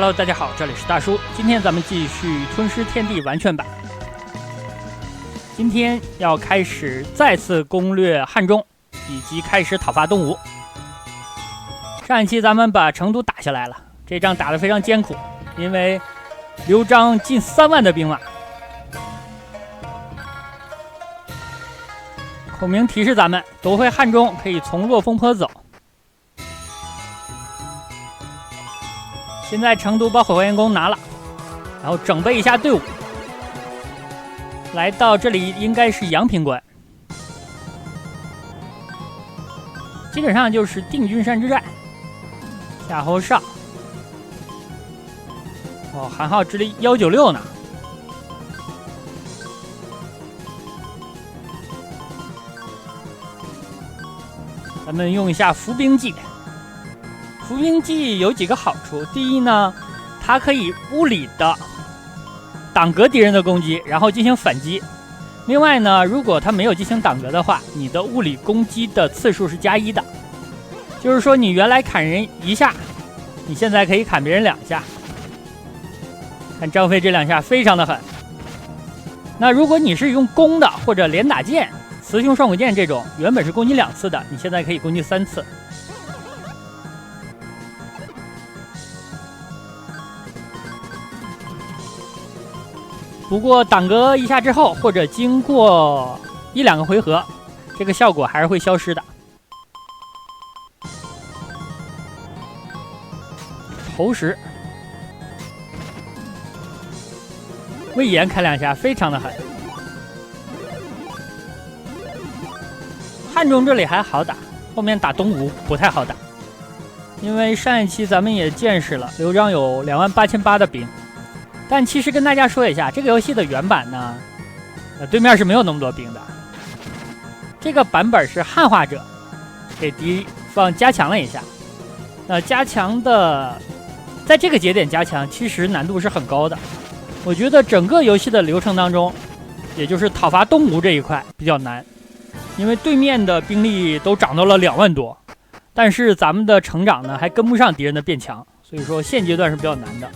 Hello， 大家好，这里是大叔。今天咱们继续吞噬天地完全版。今天要开始再次攻略汉中，以及开始讨伐东吴。上一期咱们把成都打下来了，这仗打得非常艰苦，因为刘璋近3万的兵马。孔明提示咱们夺回汉中，可以从落风坡走。现在成都把火焰宫拿了，然后整备一下队伍，来到这里应该是阳平关，基本上就是定军山之战。夏侯尚，韩浩之力196呢。咱们用一下伏兵计。伏兵计有几个好处，第一呢，它可以物理的挡格敌人的攻击，然后进行反击。另外呢，如果它没有进行挡格的话，你的物理攻击的次数是+1的，就是说你原来砍人1下，你现在可以砍别人2下。看张飞这2下非常的狠。那如果你是用弓的或者连打箭、雌雄双股剑这种，原本是攻击2次的，你现在可以攻击3次。不过挡格1下之后，或者经过1-2个回合，这个效果还是会消失的。投石，魏延开2下，非常的狠。汉中这里还好打，后面打东吴不太好打，因为上一期咱们也见识了，刘璋有28800的兵。但其实跟大家说一下，这个游戏的原版呢，对面是没有那么多兵的。这个版本是汉化者给敌方加强了一下。加强的，在这个节点加强，其实难度是很高的。我觉得整个游戏的流程当中，也就是讨伐东吴这一块比较难，因为对面的兵力都涨到了2万多，但是咱们的成长呢还跟不上敌人的变强，所以说现阶段是比较难的。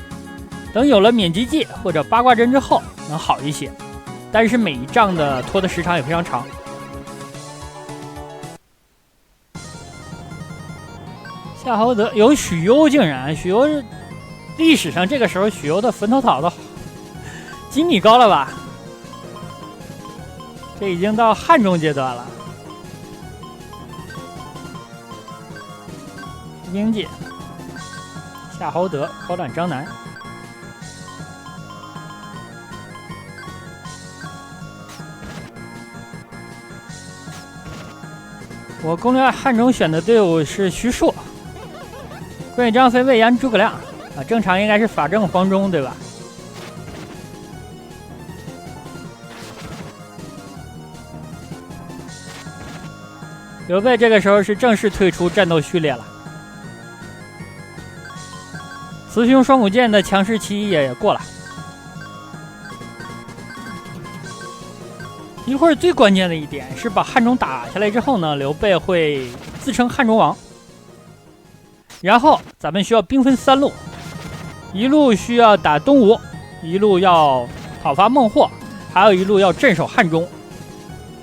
等有了免击计或者八卦阵之后能好一些，但是每一仗的拖的时长也非常长。夏侯德有许攸，竟然许攸是历史上这个时候许攸的坟头草都几米高了吧？这已经到汉中阶段了。伏兵计，夏侯德烤断张南。我攻略汉中选的队伍是徐庶、关羽、张飞、魏延、诸葛亮啊，正常应该是法正、黄忠，对吧？刘备这个时候是正式退出战斗序列了，雌雄双股剑的强势期也过了。一会儿最关键的一点是把汉中打下来之后呢，刘备会自称汉中王，然后咱们需要兵分3路，一路需要打东吴，一路要讨伐孟获，还有一路要镇守汉中。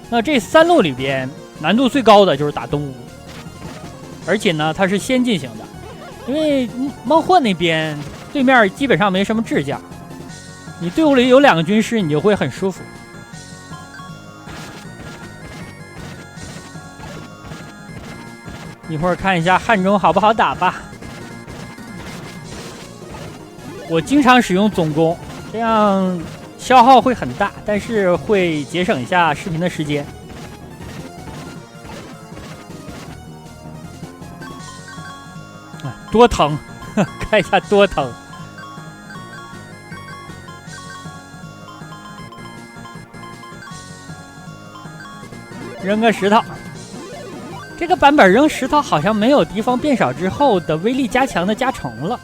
那这3路里边难度最高的就是打东吴，而且呢它是先进行的，因为孟获那边对面基本上没什么智将，你队伍里有2个军师你就会很舒服。一会儿看一下汉中好不好打吧。我经常使用总攻，这样消耗会很大，但是会节省一下视频的时间。多疼，看一下多疼。扔个石头。这个版本扔石头好像没有敌方变少之后的威力加强的加成了。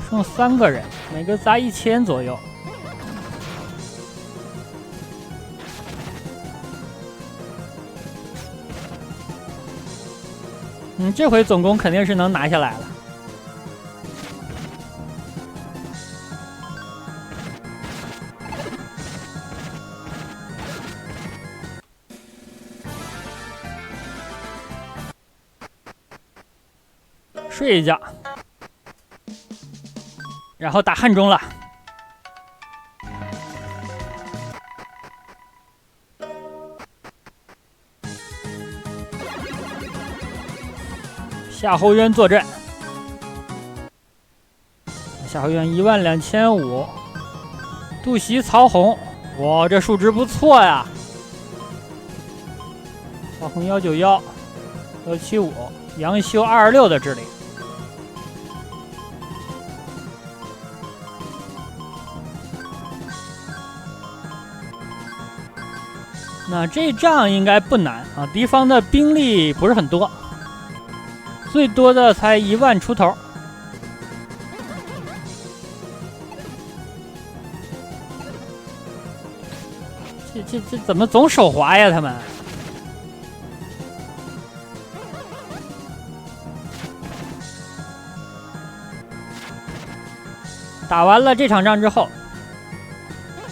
剩3个人，每个砸1000左右。这回总攻肯定是能拿下来了。睡一觉，然后打汉中了。夏侯渊坐镇，夏侯渊12500，杜袭曹洪，哇，这数值不错呀！曹洪191、175，杨修226的智力。那这仗应该不难啊，敌方的兵力不是很多。最多的才1万出头，这怎么总手滑呀？他们打完了这场仗之后，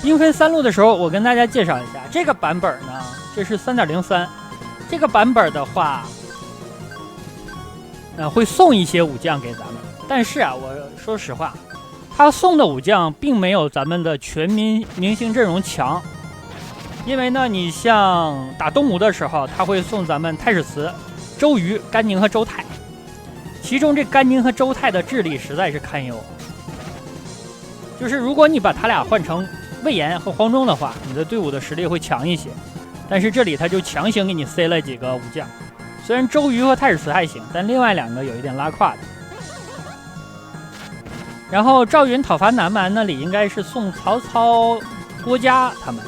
兵分3路的时候，我跟大家介绍一下这个版本呢，这是 3.03， 这个版本的话。会送一些武将给咱们，但是啊，我说实话，他送的武将并没有咱们的全民明星阵容强，因为呢，你像打东吴的时候，他会送咱们太史慈、周瑜、甘宁和周泰，其中这甘宁和周泰的智力实在是堪忧，就是如果你把他俩换成魏延和黄忠的话，你的队伍的实力会强一些，但是这里他就强行给你塞了几个武将。虽然周瑜和太史慈还行，但另外2个有一点拉胯的。然后赵云讨伐南蛮那里应该是送曹操、郭嘉他们，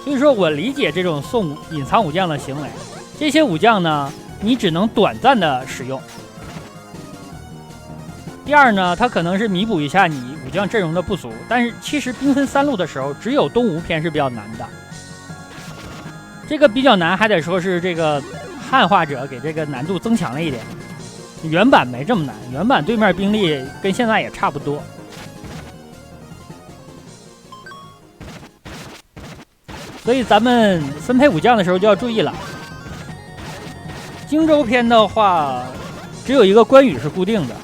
所以说我理解这种送隐藏武将的行为。这些武将呢，你只能短暂的使用。第二呢，它可能是弥补一下你武将阵容的不足，但是其实兵分3路的时候，只有东吴篇是比较难的。这个比较难，还得说是这个汉化者给这个难度增强了一点。原版没这么难，原版对面兵力跟现在也差不多。所以咱们分配武将的时候就要注意了。荆州篇的话，只有一个关羽是固定的，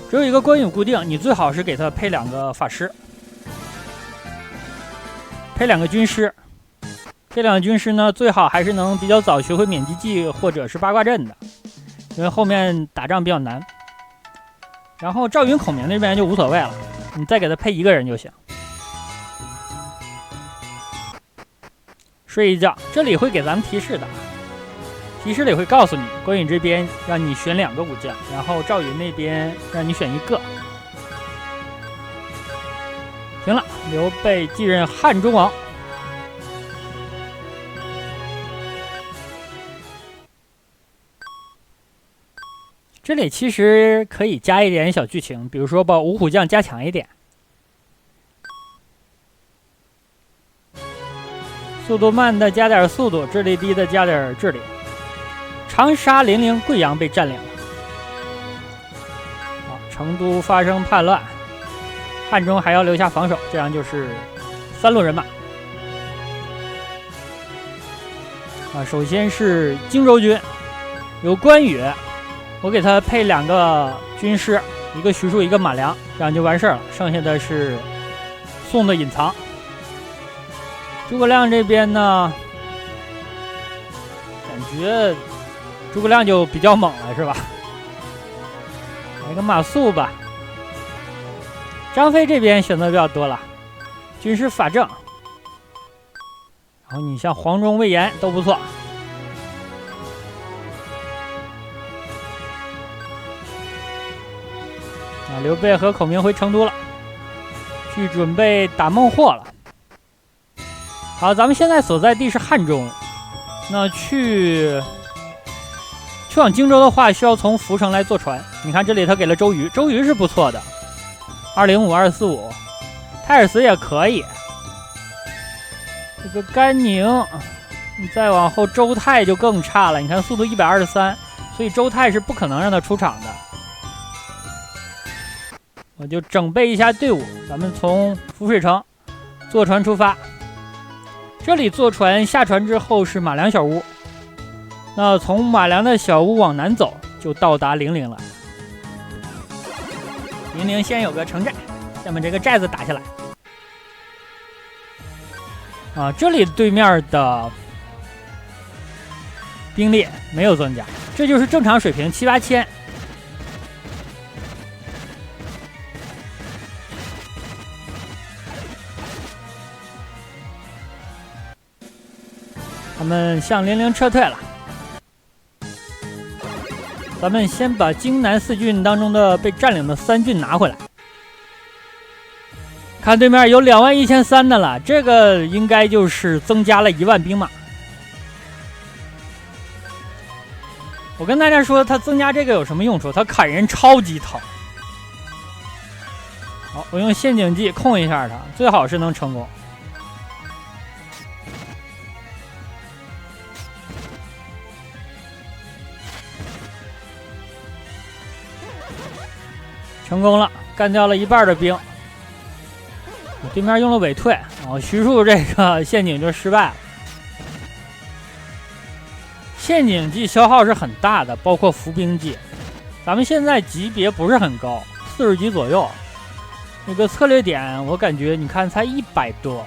只有一个关羽固定，你最好是给他配2个法师，配2个军师。这2个军师呢，最好还是能比较早学会免击技或者是八卦阵的，因为后面打仗比较难。然后赵云、孔明那边就无所谓了，你再给他配1个人就行。睡一觉，这里会给咱们提示的，提示里会告诉你，关羽这边让你选2个武将，然后赵云那边让你选1个。行了，刘备继任汉中王。这里其实可以加一点小剧情，比如说把五虎将加强一点，速度慢的加点速度，智力低的加点智力。长沙、零陵、贵阳被占领了，成都发生叛乱，汉中还要留下防守，这样就是3路人马。首先是荆州军，有关羽。我给他配2个军师，一个徐庶，一个马良，这样就完事儿了。剩下的是送的隐藏。诸葛亮这边呢，感觉诸葛亮就比较猛了，是吧？来个马谡吧。张飞这边选择比较多了，军师法正，然后你像黄忠、魏延都不错。刘备和孔明回成都了，去准备打孟获了。好，咱们现在所在地是汉中，那去往荆州的话，需要从涪城来坐船。你看这里他给了周瑜，周瑜是不错的，205、245，太史慈也可以。这个甘宁你再往后周泰就更差了，你看速度123，所以周泰是不可能让他出场的。我就整备一下队伍，咱们从浮水城坐船出发。这里坐船下船之后是马良小屋，那从马良的小屋往南走就到达零陵了。零陵先有个城寨，先把这个寨子打下来。这里对面的兵力没有增加，这就是正常水平7、8千。他们向零陵撤退了。咱们先把京南4郡当中的被占领的3郡拿回来。看对面有21300的了，这个应该就是增加了1万兵马。我跟大家说，他增加这个有什么用处？他砍人超级疼。好，我用陷阱计控一下他，最好是能成功。成功了，干掉了一半的兵。对面用了尾退，徐庶这个陷阱就失败了。陷阱计消耗是很大的，包括伏兵计。咱们现在级别不是很高，40级左右。那个策略点，我感觉你看才100多。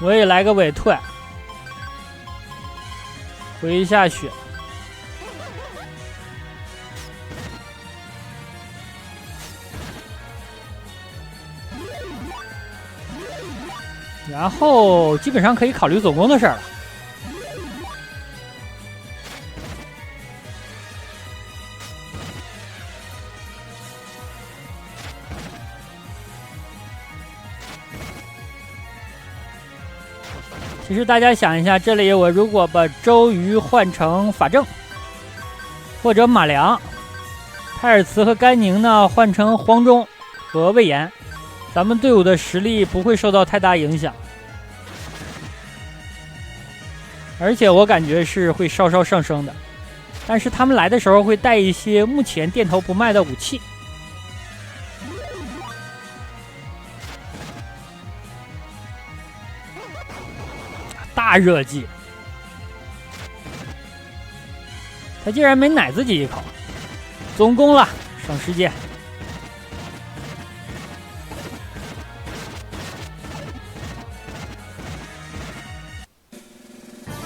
我也来个尾退，回一下血。然后基本上可以考虑总攻的事儿了。其实大家想一下，这里我如果把周瑜换成法正，或者马良，泰尔茨和甘宁呢换成黄忠和魏延，咱们队伍的实力不会受到太大影响。而且我感觉是会稍稍上升的，但是他们来的时候会带一些目前店头不卖的武器。大热技，他竟然没奶自己一口，总攻了，省时间。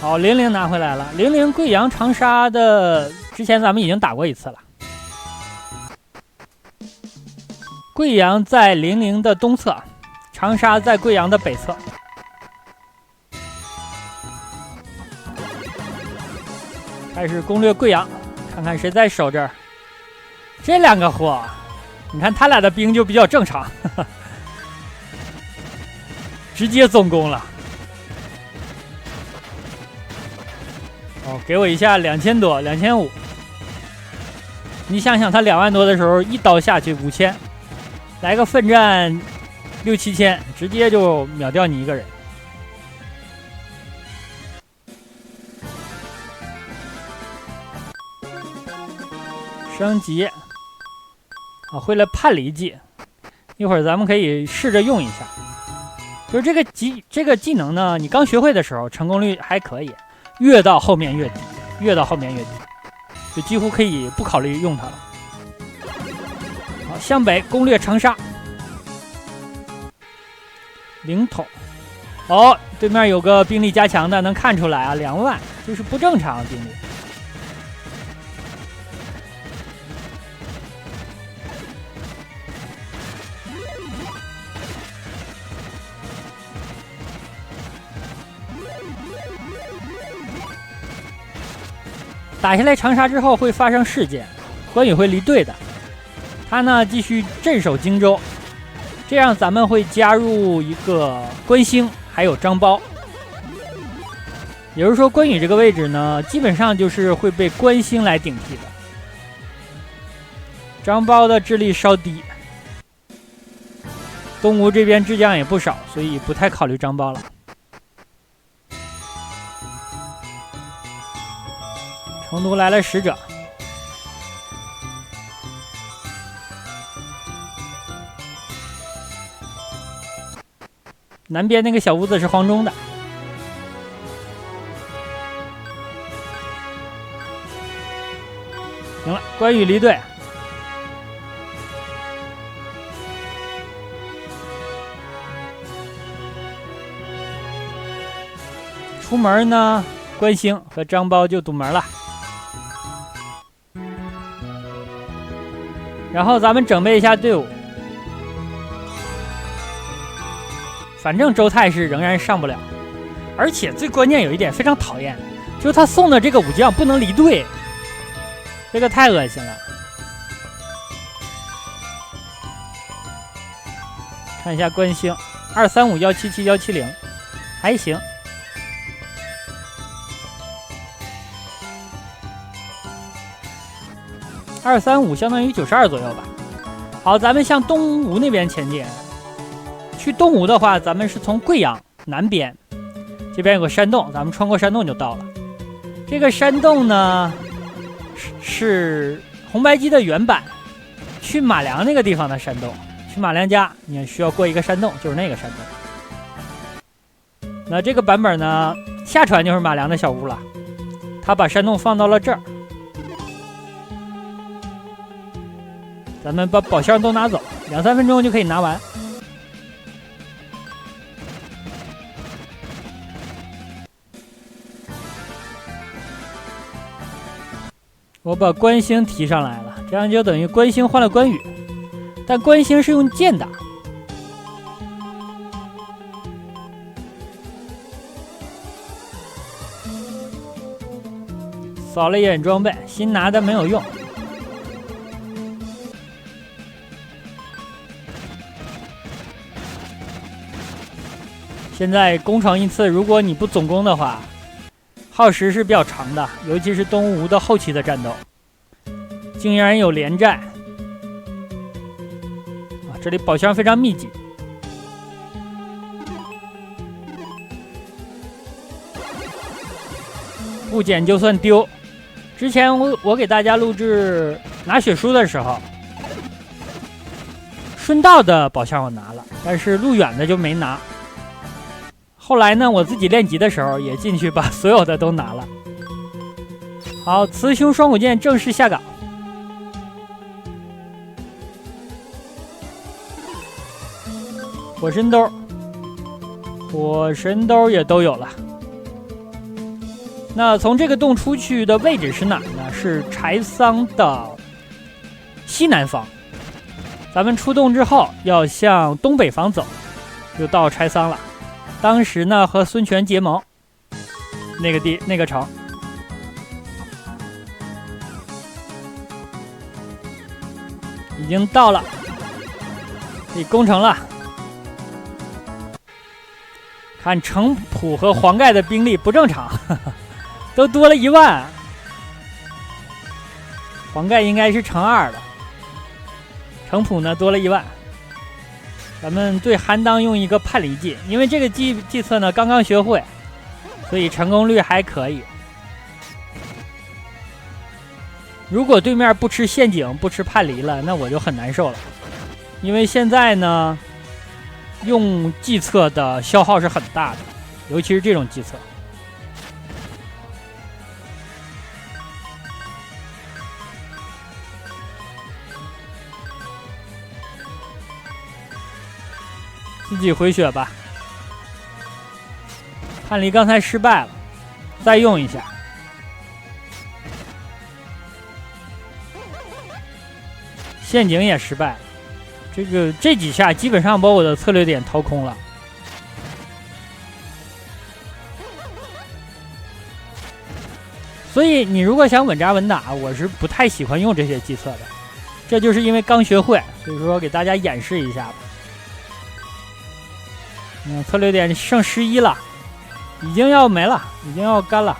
好，零陵拿回来了。零陵、贵阳、长沙的之前咱们已经打过一次了。贵阳在零陵的东侧，长沙在贵阳的北侧。开始攻略贵阳，看看谁在守这儿。这两个货，你看他俩的兵就比较正常，呵呵，直接总攻了。给我一下2000多，2500。你想想，他2万多的时候，一刀下去5000，来个奋战6、7千，直接就秒掉你一个人。升级，会了叛离技，一会儿咱们可以试着用一下。就是这个技能呢，你刚学会的时候，成功率还可以。越到后面越低，越到后面越低，就几乎可以不考虑用它了。好，向北攻略长沙，灵统。对面有个兵力加强的，能看出来啊，2万，就是不正常兵力。打下来长沙之后会发生事件，关羽会离队的。他呢继续镇守荆州，这样咱们会加入一个关兴，还有张苞。也就是说，关羽这个位置呢，基本上就是会被关兴来顶替的。张苞的智力稍低，东吴这边智将也不少，所以不太考虑张苞了。成都来了使者。南边那个小屋子是黄忠的。行了，关羽离队。出门呢，关兴和张苞就堵门了。然后咱们准备一下队伍，反正周泰是仍然上不了，而且最关键有一点非常讨厌，就是他送的这个武将不能离队，这个太恶心了。看一下关兴，235-177-170，还行。235相当于92左右吧。好，咱们向东吴那边前进。去东吴的话，咱们是从贵阳南边，这边有个山洞，咱们穿过山洞就到了。这个山洞呢，是红白机的原版，去马良那个地方的山洞。去马良家，你需要过一个山洞，就是那个山洞。那这个版本呢，下船就是马良的小屋了，他把山洞放到了这儿。咱们把宝箱都拿走，2-3分钟就可以拿完。我把关兴提上来了，这样就等于关兴换了关羽，但关兴是用剑打。扫了一眼装备，新拿的没有用。现在攻城一次，如果你不总攻的话，耗时是比较长的，尤其是东吴的后期的战斗，竟然有连战啊！这里宝箱非常密集，不捡就算丢。之前我给大家录制拿血书的时候，顺道的宝箱我拿了，但是路远的就没拿。后来呢，我自己练级的时候也进去把所有的都拿了。好，雌雄双股剑正式下岗。火神兜也都有了。那从这个洞出去的位置是哪呢？是柴桑的西南方。咱们出洞之后要向东北方走，就到柴桑了。当时呢，和孙权结盟，那个城，已经到了，可以攻城了。看程普和黄盖的兵力不正常，都多了1万。黄盖应该是乘2的，程普呢多了1万。咱们对韩当用一个叛离计，因为这个计策呢刚刚学会，所以成功率还可以。如果对面不吃陷阱不吃叛离了，那我就很难受了，因为现在呢用计策的消耗是很大的，尤其是这种计策。自己回血吧，叛离刚才失败了，再用一下。陷阱也失败了，这几下基本上把我的策略点掏空了。所以你如果想稳扎稳打，我是不太喜欢用这些计策的，这就是因为刚学会，所以说给大家演示一下吧。策略点剩11了，已经要没了，已经要干了。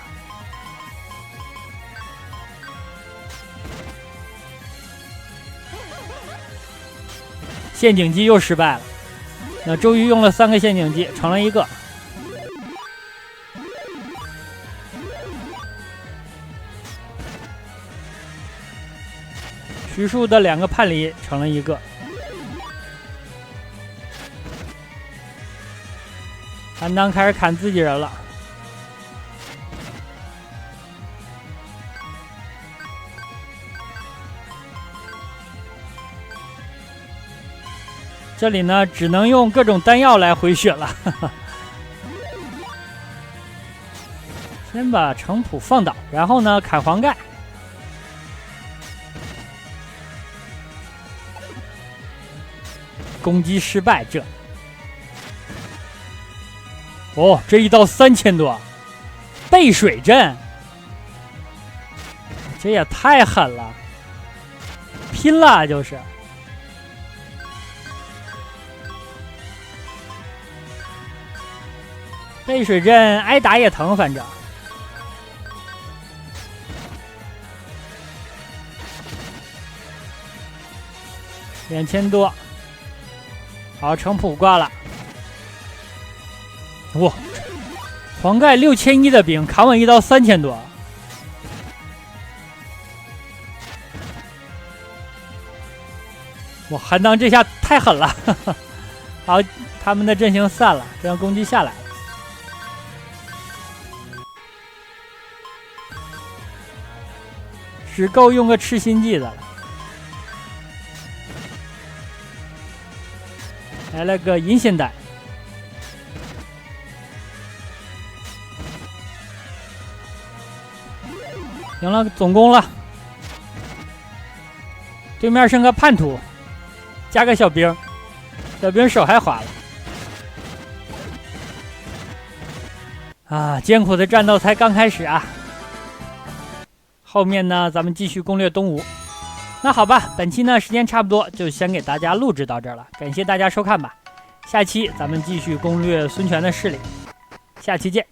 陷阱机又失败了，那周瑜用了3个陷阱机，成了1个。徐庶的2个叛离成了1个。韩当开始砍自己人了。这里呢，只能用各种丹药来回血了。先把程普放倒，然后呢砍黄盖。攻击失败，这一刀3000多，背水阵，这也太狠了，拼了就是。背水阵挨打也疼，反正。2000多，好，程普挂了。哇，黄盖6100的兵，砍我一刀3000多。哇，韩当这下太狠了。好，他们的阵型散了，这样攻击下来了。只够用个赤心计的了。来了个银仙丹，赢了总攻了。对面剩个叛徒，加个小兵，小兵手还滑了。啊，艰苦的战斗才刚开始啊！后面呢，咱们继续攻略东吴。那好吧，本期呢时间差不多，就先给大家录制到这儿了，感谢大家收看吧。下期咱们继续攻略孙权的势力，下期见。